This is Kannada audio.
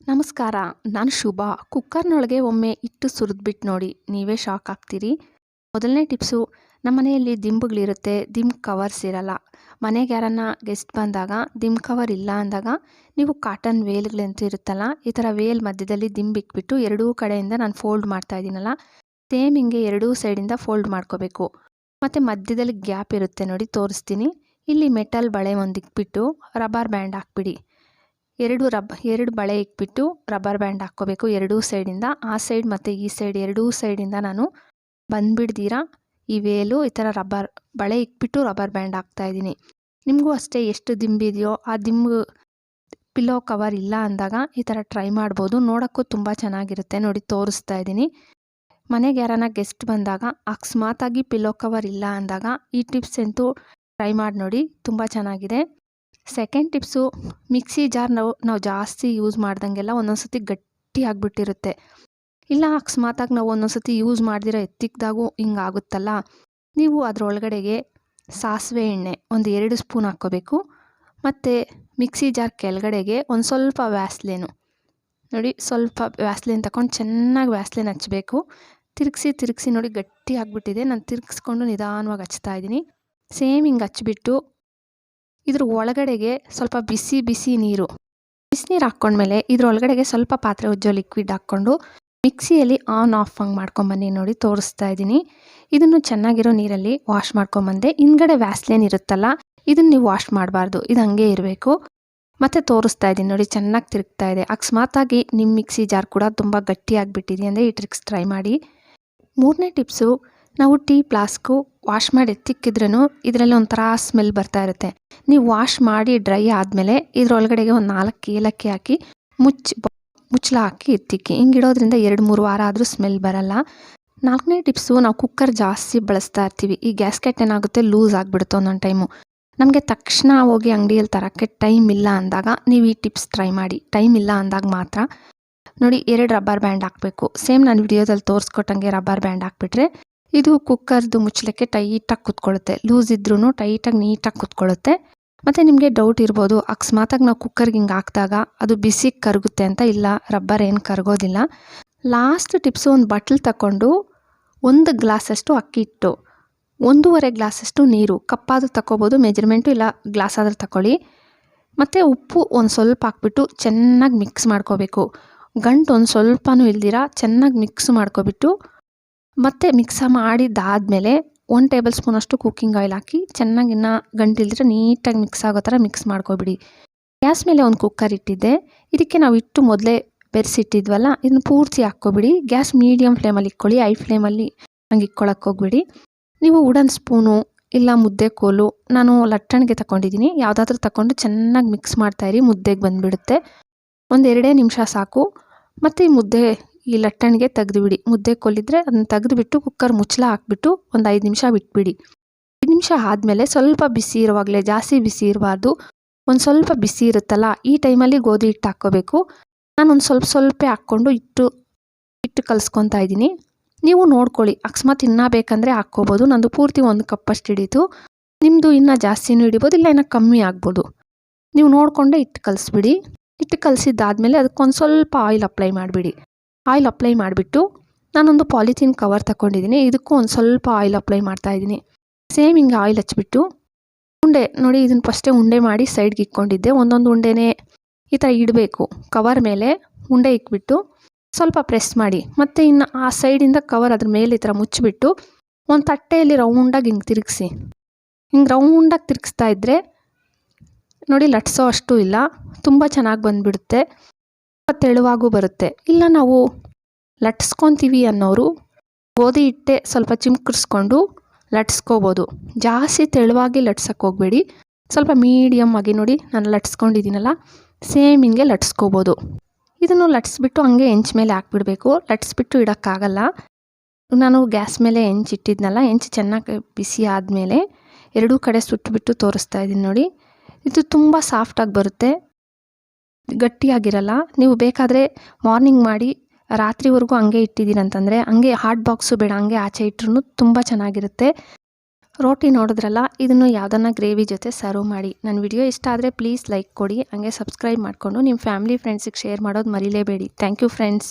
ನಮಸ್ಕಾರ. ನಾನು ಶುಭಾ. ಕುಕ್ಕರ್ನೊಳಗೆ ಒಮ್ಮೆ ಇಟ್ಟು ಸುರಿದ್ಬಿಟ್ಟು ನೋಡಿ, ನೀವೇ ಶಾಕ್ ಆಗ್ತೀರಿ. ಮೊದಲನೇ ಟಿಪ್ಸು, ನಮ್ಮ ಮನೆಯಲ್ಲಿ ದಿಂಬುಗಳಿರುತ್ತೆ, ದಿಂಬು ಕವರ್ಸ್ ಇರಲ್ಲ. ಮನೆಗೆ ಯಾರನ್ನ ಗೆಸ್ಟ್ ಬಂದಾಗ ದಿಂಬು ಕವರ್ ಇಲ್ಲ ಅಂದಾಗ ನೀವು ಕಾಟನ್ ವೇಲ್ಗಳಂತೂ ಇರುತ್ತಲ್ಲ, ಈ ಥರ ವೇಲ್ ಮಧ್ಯದಲ್ಲಿ ದಿಂಬು ಇಟ್ಬಿಟ್ಟು ಎರಡೂ ಕಡೆಯಿಂದ ನಾನು ಫೋಲ್ಡ್ ಮಾಡ್ತಾ ಇದ್ದೀನಲ್ಲ, ಸೇಮ್ ಹಿಂಗೆ ಎರಡೂ ಸೈಡಿಂದ ಫೋಲ್ಡ್ ಮಾಡ್ಕೋಬೇಕು. ಮತ್ತು ಮಧ್ಯದಲ್ಲಿ ಗ್ಯಾಪ್ ಇರುತ್ತೆ ನೋಡಿ, ತೋರಿಸ್ತೀನಿ. ಇಲ್ಲಿ ಮೆಟಲ್ ಬಳೆ ಒಂದು ಇಕ್ಬಿಟ್ಟು ರಬ್ಬರ್ ಬ್ಯಾಂಡ್ ಹಾಕ್ಬಿಡಿ. ಎರಡು ಬಳೆ ಇಕ್ಬಿಟ್ಟು ರಬ್ಬರ್ ಬ್ಯಾಂಡ್ ಹಾಕ್ಕೋಬೇಕು ಎರಡೂ ಸೈಡಿಂದ. ಆ ಸೈಡ್ ಮತ್ತು ಈ ಸೈಡ್ ಎರಡೂ ಸೈಡಿಂದ ನಾನು ಬಂದುಬಿಡ್ದಿರ ಈ ವೇಲು ಈ ಥರ ಬಳೆ ಇಕ್ಬಿಟ್ಟು ರಬ್ಬರ್ ಬ್ಯಾಂಡ್ ಹಾಕ್ತಾಯಿದ್ದೀನಿ. ನಿಮಗೂ ಅಷ್ಟೇ, ಎಷ್ಟು ದಿಂಬಿದೆಯೋ ಆ ದಿಂಬು ಪಿಲ್ಲೋ ಕವರ್ ಇಲ್ಲ ಅಂದಾಗ ಈ ಥರ ಟ್ರೈ ಮಾಡ್ಬೋದು. ನೋಡೋಕ್ಕೂ ತುಂಬ ಚೆನ್ನಾಗಿರುತ್ತೆ. ನೋಡಿ, ತೋರಿಸ್ತಾ ಇದ್ದೀನಿ. ಮನೆಗೆ ಯಾರನ್ನ ಗೆಸ್ಟ್ ಬಂದಾಗ ಅಕಸ್ಮಾತಾಗಿ ಪಿಲ್ಲೋ ಕವರ್ ಇಲ್ಲ ಅಂದಾಗ ಈ ಟಿಪ್ಸ್ ಅಂತೂ ಟ್ರೈ ಮಾಡಿ ನೋಡಿ, ತುಂಬ ಚೆನ್ನಾಗಿದೆ. ಸೆಕೆಂಡ್ ಟಿಪ್ಸು, ಮಿಕ್ಸಿ ಜಾರ್ ನಾವು ಜಾಸ್ತಿ ಯೂಸ್ ಮಾಡ್ದಂಗೆಲ್ಲ ಒಂದೊಂದು ಸತಿ ಗಟ್ಟಿ ಆಗಿಬಿಟ್ಟಿರುತ್ತೆ. ಇಲ್ಲ ಅಕಸ್ಮಾತಾಗಿ ನಾವು ಒಂದೊಂದು ಸತಿ ಯೂಸ್ ಮಾಡ್ದಿರೋ ಎತ್ತಿಕ್ದಾಗೂ ಹಿಂಗಾಗುತ್ತಲ್ಲ, ನೀವು ಅದರೊಳಗಡೆಗೆ ಸಾಸಿವೆ ಎಣ್ಣೆ ಒಂದು 2 ಸ್ಪೂನ್ ಹಾಕ್ಕೋಬೇಕು. ಮತ್ತು ಮಿಕ್ಸಿ ಜಾರ್ ಕೆಳಗಡೆಗೆ ಒಂದು ಸ್ವಲ್ಪ ವ್ಯಾಸ್ಲೇನು ನೋಡಿ, ಸ್ವಲ್ಪ ವ್ಯಾಸ್ಲೇನ್ ತಗೊಂಡು ಚೆನ್ನಾಗಿ ವ್ಯಾಸ್ಲೇನ್ ಹಚ್ಚಬೇಕು. ತಿರುಗಿಸಿ ನೋಡಿ ಗಟ್ಟಿ ಆಗಿಬಿಟ್ಟಿದೆ. ನಾನು ತಿರುಗಿಸ್ಕೊಂಡು ನಿಧಾನವಾಗಿ ಹಚ್ತಾ ಇದ್ದೀನಿ. ಸೇಮ್ ಹಿಂಗೆ ಹಚ್ಬಿಟ್ಟು ಇದ್ರ ಒಳಗಡೆಗೆ ಸ್ವಲ್ಪ ಬಿಸಿ ನೀರು ಬಿಸಿನೀರು ಹಾಕ್ಕೊಂಡ್ಮೇಲೆ ಇದ್ರೊಳಗಡೆಗೆ ಸ್ವಲ್ಪ ಪಾತ್ರೆ ಉಜ್ಜೋ ಲಿಕ್ವಿಡ್ ಹಾಕ್ಕೊಂಡು ಮಿಕ್ಸಿಯಲ್ಲಿ ಆನ್ ಆಫ್ ಹಂಗೆ ಮಾಡ್ಕೊಂಬನ್ನಿ. ನೋಡಿ, ತೋರಿಸ್ತಾ ಇದ್ದೀನಿ. ಇದನ್ನು ಚೆನ್ನಾಗಿರೋ ನೀರಲ್ಲಿ ವಾಶ್ ಮಾಡ್ಕೊಂಬಂದೆ. ಹಿಂದ್ಗಡೆ ವ್ಯಾಸ್ಲೇನ್ ಇರುತ್ತಲ್ಲ, ಇದನ್ನು ನೀವು ವಾಶ್ ಮಾಡಬಾರ್ದು, ಇದು ಹಂಗೆ ಇರಬೇಕು. ಮತ್ತು ತೋರಿಸ್ತಾ ಇದ್ದೀನಿ ನೋಡಿ, ಚೆನ್ನಾಗಿ ತಿರುಗ್ತಾ ಇದೆ. ಅಕಸ್ಮಾತಾಗಿ ನಿಮ್ಮ ಮಿಕ್ಸಿ ಜಾರ್ ಕೂಡ ತುಂಬ ಗಟ್ಟಿಯಾಗಿಬಿಟ್ಟಿದೆ ಅಂದರೆ ಈ ಟ್ರಿಕ್ಸ್ ಟ್ರೈ ಮಾಡಿ. ಮೂರನೇ ಟಿಪ್ಸು, ನಾವು ಟೀ ಫ್ಲಾಸ್ಕು ವಾಶ್ ಮಾಡಿ ಎತ್ತಿಕ್ಕಿದ್ರೂ ಇದರಲ್ಲಿ ಒಂಥರ ಸ್ಮೆಲ್ ಬರ್ತಾ ಇರುತ್ತೆ. ನೀವು ವಾಶ್ ಮಾಡಿ ಡ್ರೈ ಆದಮೇಲೆ ಇದರೊಳಗಡೆಗೆ ಒಂದು 4 ಏಲಕ್ಕಿ ಹಾಕಿ ಮುಚ್ಚಳ ಹಾಕಿ ಎತ್ತಿಕ್ಕಿ. ಹಿಂಗಿಡೋದ್ರಿಂದ 2-3 ವಾರ ಆದರೂ ಸ್ಮೆಲ್ ಬರಲ್ಲ. 4ನೇ ಟಿಪ್ಸು, ನಾವು ಕುಕ್ಕರ್ ಜಾಸ್ತಿ ಬಳಸ್ತಾ ಇರ್ತೀವಿ. ಈ ಗ್ಯಾಸ್ಕೆಟ್ ಏನಾಗುತ್ತೆ, ಲೂಸ್ ಆಗಿಬಿಡುತ್ತೆ ಒಂದೊಂದು ಟೈಮು. ನಮಗೆ ತಕ್ಷಣ ಹೋಗಿ ಅಂಗಡಿಯಲ್ಲಿ ತರೋಕ್ಕೆ ಟೈಮ್ ಇಲ್ಲ ಅಂದಾಗ ನೀವು ಈ ಟಿಪ್ಸ್ ಟ್ರೈ ಮಾಡಿ. ಟೈಮ್ ಇಲ್ಲ ಅಂದಾಗ ಮಾತ್ರ ನೋಡಿ, 2 ರಬ್ಬರ್ ಬ್ಯಾಂಡ್ ಹಾಕಬೇಕು. ಸೇಮ್ ನಾನು ವಿಡಿಯೋದಲ್ಲಿ ತೋರಿಸ್ಕೊಟ್ಟಂಗೆ ರಬ್ಬರ್ ಬ್ಯಾಂಡ್ ಹಾಕ್ಬಿಟ್ರೆ ಇದು ಕುಕ್ಕರ್ದು ಮುಚ್ಚಳಕ್ಕೆ ಟೈಟಾಗಿ ಕುತ್ಕೊಳ್ಳುತ್ತೆ. ಲೂಸ್ ಇದ್ರೂ ಟೈಟಾಗಿ ನೀಟಾಗಿ ಕುತ್ಕೊಳ್ಳುತ್ತೆ. ಮತ್ತು ನಿಮಗೆ ಡೌಟ್ ಇರ್ಬೋದು, ಅಕಸ್ಮಾತಾಗಿ ನಾವು ಕುಕ್ಕರ್ಗೆ ಹಿಂಗೆ ಹಾಕಿದಾಗ ಅದು ಬಿಸಿಗೆ ಕರಗುತ್ತೆ ಅಂತ. ಇಲ್ಲ, ರಬ್ಬರ್ ಏನು ಕರಗೋದಿಲ್ಲ. ಲಾಸ್ಟ್ ಟಿಪ್ಸು, ಒಂದು ಬಟ್ಲು ತಗೊಂಡು 1 ಗ್ಲಾಸಷ್ಟು ಅಕ್ಕಿ ಹಿಟ್ಟು, 1.5 ಗ್ಲಾಸಷ್ಟು ನೀರು, ಕಪ್ಪಾದರೂ ತಗೋಬೋದು, ಮೆಜರ್ಮೆಂಟು ಇಲ್ಲ ಗ್ಲಾಸ್ ಆದರೂ ತಗೊಳ್ಳಿ. ಮತ್ತು ಉಪ್ಪು ಒಂದು ಸ್ವಲ್ಪ ಹಾಕ್ಬಿಟ್ಟು ಚೆನ್ನಾಗಿ ಮಿಕ್ಸ್ ಮಾಡ್ಕೋಬೇಕು. ಗಂಟು ಒಂದು ಸ್ವಲ್ಪನೂ ಇಲ್ದಿರ ಚೆನ್ನಾಗಿ ಮಿಕ್ಸ್ ಮಾಡ್ಕೊಬಿಟ್ಟು ಮತ್ತು ಮಿಕ್ಸ ಮಾಡಿದ್ದಾದಮೇಲೆ 1 ಟೇಬಲ್ ಸ್ಪೂನಷ್ಟು ಕುಕ್ಕಿಂಗ್ ಆಯಿಲ್ ಹಾಕಿ ಚೆನ್ನಾಗಿ ಇನ್ನೂ ಗಂಟಿಲ್ದಿರ ನೀಟಾಗಿ ಮಿಕ್ಸ್ ಆಗೋ ಥರ ಮಿಕ್ಸ್ ಮಾಡ್ಕೊಬಿಡಿ. ಗ್ಯಾಸ್ ಮೇಲೆ ಒಂದು ಕುಕ್ಕರ್ ಇಟ್ಟಿದ್ದೆ. ಇದಕ್ಕೆ ನಾವು ಇಟ್ಟು ಮೊದಲೇ ಬೆರೆಸಿಟ್ಟಿದ್ವಲ್ಲ, ಇದನ್ನು ಪೂರ್ತಿ ಹಾಕ್ಕೊಬಿಡಿ. ಗ್ಯಾಸ್ ಮೀಡಿಯಮ್ ಫ್ಲೇಮಲ್ಲಿ ಇಕ್ಕೊಳ್ಳಿ, ಹೈ ಫ್ಲೇಮಲ್ಲಿ ಹಂಗೆ ಇಕ್ಕೊಳಕ್ಕೆ ಹೋಗ್ಬಿಡಿ. ನೀವು ವುಡನ್ ಸ್ಪೂನು ಇಲ್ಲ ಮುದ್ದೆ ಕೋಲು, ನಾನು ಲಟ್ಟಣಿಗೆ ತಗೊಂಡಿದ್ದೀನಿ, ಯಾವುದಾದ್ರೂ ತಗೊಂಡು ಚೆನ್ನಾಗಿ ಮಿಕ್ಸ್ ಮಾಡ್ತಾಯಿರಿ, ಮುದ್ದೆಗೆ ಬಂದುಬಿಡುತ್ತೆ. ಒಂದು 2 ನಿಮಿಷ ಸಾಕು. ಮತ್ತು ಈ ಲಟ್ಟಣಿಗೆ ತೆಗೆದುಬಿಡಿ. ಮುದ್ದೆ ಕೋಲಿದ್ರೆ ಅದನ್ನು ತೆಗೆದುಬಿಟ್ಟು ಕುಕ್ಕರ್ ಮುಚ್ಚಳ ಹಾಕ್ಬಿಟ್ಟು ಒಂದು 5 ನಿಮಿಷ ಬಿಟ್ಬಿಡಿ. 5 ನಿಮಿಷ ಆದಮೇಲೆ ಸ್ವಲ್ಪ ಬಿಸಿ ಇರುವಾಗಲೇ, ಜಾಸ್ತಿ ಬಿಸಿ ಇರಬಾರ್ದು, ಒಂದು ಸ್ವಲ್ಪ ಬಿಸಿ ಇರುತ್ತಲ್ಲ, ಈ ಟೈಮಲ್ಲಿ ಗೋಧಿ ಹಿಟ್ಟು ಹಾಕ್ಕೋಬೇಕು. ನಾನು ಒಂದು ಸ್ವಲ್ಪ ಹಾಕ್ಕೊಂಡು ಹಿಟ್ಟು ಕಲಿಸ್ಕೊತಾ ಇದ್ದೀನಿ. ನೀವು ನೋಡ್ಕೊಳ್ಳಿ, ಅಕಸ್ಮಾತ್ ಇನ್ನೂ ಬೇಕಂದರೆ ಹಾಕ್ಕೋಬೋದು. ನಂದು ಪೂರ್ತಿ 1 ಕಪ್ಪಷ್ಟು ಹಿಡಿತು. ನಿಮ್ಮದು ಇನ್ನೂ ಜಾಸ್ತಿನೂ ಹಿಡಿಬೋದು, ಇಲ್ಲ ಇನ್ನೂ ಕಮ್ಮಿ ಆಗ್ಬೋದು. ನೀವು ನೋಡಿಕೊಂಡೆ ಹಿಟ್ಟು ಕಲಿಸ್ಬಿಡಿ. ಹಿಟ್ಟು ಕಲಿಸಿದ್ದಾದಮೇಲೆ ಅದಕ್ಕೊಂದು ಸ್ವಲ್ಪ ಆಯಿಲ್ ಅಪ್ಲೈ ಮಾಡಿಬಿಡಿ. ಆಯಿಲ್ ಅಪ್ಲೈ ಮಾಡಿಬಿಟ್ಟು ನಾನೊಂದು ಪಾಲಿಥೀನ್ ಕವರ್ ತಗೊಂಡಿದ್ದೀನಿ, ಇದಕ್ಕೂ ಒಂದು ಸ್ವಲ್ಪ ಆಯಿಲ್ ಅಪ್ಲೈ ಮಾಡ್ತಾಯಿದ್ದೀನಿ. ಸೇಮ್ ಹಿಂಗೆ ಆಯಿಲ್ ಹಚ್ಬಿಟ್ಟು ಉಂಡೆ ನೋಡಿ, ಇದನ್ನು ಫಸ್ಟೇ ಉಂಡೆ ಮಾಡಿ ಸೈಡ್ಗೆ ಇಟ್ಕೊಂಡಿದ್ದೆ. ಒಂದೊಂದು ಉಂಡೆನೇ ಈ ಥರ ಇಡಬೇಕು. ಕವರ್ ಮೇಲೆ ಉಂಡೆ ಇಕ್ಬಿಟ್ಟು ಸ್ವಲ್ಪ ಪ್ರೆಸ್ ಮಾಡಿ, ಮತ್ತು ಇನ್ನು ಆ ಸೈಡಿಂದ ಕವರ್ ಅದ್ರ ಮೇಲೆ ಈ ಥರ ಮುಚ್ಚಿಬಿಟ್ಟು ಒಂದು ತಟ್ಟೆಯಲ್ಲಿ ರೌಂಡಾಗಿ ಹಿಂಗೆ ತಿರುಗಿಸಿ. ಹಿಂಗೆ ರೌಂಡಾಗಿ ತಿರುಗಿಸ್ತಾ ಇದ್ದರೆ ನೋಡಿ, ಲಟ್ಸೋ ಅಷ್ಟು ಇಲ್ಲ, ತುಂಬ ಚೆನ್ನಾಗಿ ಬಂದುಬಿಡುತ್ತೆ, ತೆಳುವಾಗೂ ಬರುತ್ತೆ. ಇಲ್ಲ ನಾವು ಲಟ್ಸ್ಕೊತೀವಿ ಅನ್ನೋರು ಗೋಧಿ ಹಿಟ್ಟೆ ಸ್ವಲ್ಪ ಚಿಮ್ಕರಿಸ್ಕೊಂಡು ಲಟ್ಸ್ಕೋಬೋದು. ಜಾಸ್ತಿ ತೆಳುವಾಗಿ ಲಟ್ಸೋಕ್ಕೆ ಹೋಗಬೇಡಿ, ಸ್ವಲ್ಪ ಮೀಡಿಯಮ್ ಆಗಿ ನೋಡಿ, ನಾನು ಲಟ್ಸ್ಕೊಂಡಿದ್ದೀನಲ್ಲ, ಸೇಮ್ ಹಿಂಗೆ ಲಟ್ಸ್ಕೋಬೋದು. ಇದನ್ನು ಲಟ್ಸ್ಬಿಟ್ಟು ಹಂಗೆ ಹೆಂಚು ಮೇಲೆ ಹಾಕ್ಬಿಡಬೇಕು. ಲಟ್ಸ್ಬಿಟ್ಟು ಇಡೋಕ್ಕಾಗಲ್ಲ. ನಾನು ಗ್ಯಾಸ್ ಮೇಲೆ ಹೆಂಚಿಟ್ಟಿದ್ನಲ್ಲ, ಹೆಂಚು ಚೆನ್ನಾಗಿ ಬಿಸಿ ಆದಮೇಲೆ ಎರಡೂ ಕಡೆ ಸುಟ್ಟುಬಿಟ್ಟು ತೋರಿಸ್ತಾ ಇದ್ದೀನಿ ನೋಡಿ. ಇದು ತುಂಬ ಸಾಫ್ಟಾಗಿ ಬರುತ್ತೆ, ಗಟ್ಟಿಯಾಗಿರಲ್ಲ. ನೀವು ಬೇಕಾದರೆ ಮಾರ್ನಿಂಗ್ ಮಾಡಿ ರಾತ್ರಿವರೆಗೂ ಹಂಗೆ ಇಟ್ಟಿದ್ದೀರಂತಂದರೆ, ಹಂಗೆ ಹಾಟ್ ಬಾಕ್ಸು ಬೇಡ, ಹಂಗೆ ಆಚೆ ಇಟ್ಟರು ತುಂಬ ಚೆನ್ನಾಗಿರುತ್ತೆ. ರೋಟಿ ನೋಡಿದ್ರಲ್ಲ, ಇದನ್ನು ಯಾವುದನ್ನ ಗ್ರೇವಿ ಜೊತೆ ಸರ್ವ್ ಮಾಡಿ. ನನ್ನ ವಿಡಿಯೋ ಇಷ್ಟ ಆದರೆ ಪ್ಲೀಸ್ ಲೈಕ್ ಕೊಡಿ, ಹಂಗೆ ಸಬ್ಸ್ಕ್ರೈಬ್ ಮಾಡಿಕೊಂಡು ನಿಮ್ಮ ಫ್ಯಾಮಿಲಿ ಫ್ರೆಂಡ್ಸಿಗೆ ಶೇರ್ ಮಾಡೋದು ಮರಿಲೇಬೇಡಿ. Thank you friends.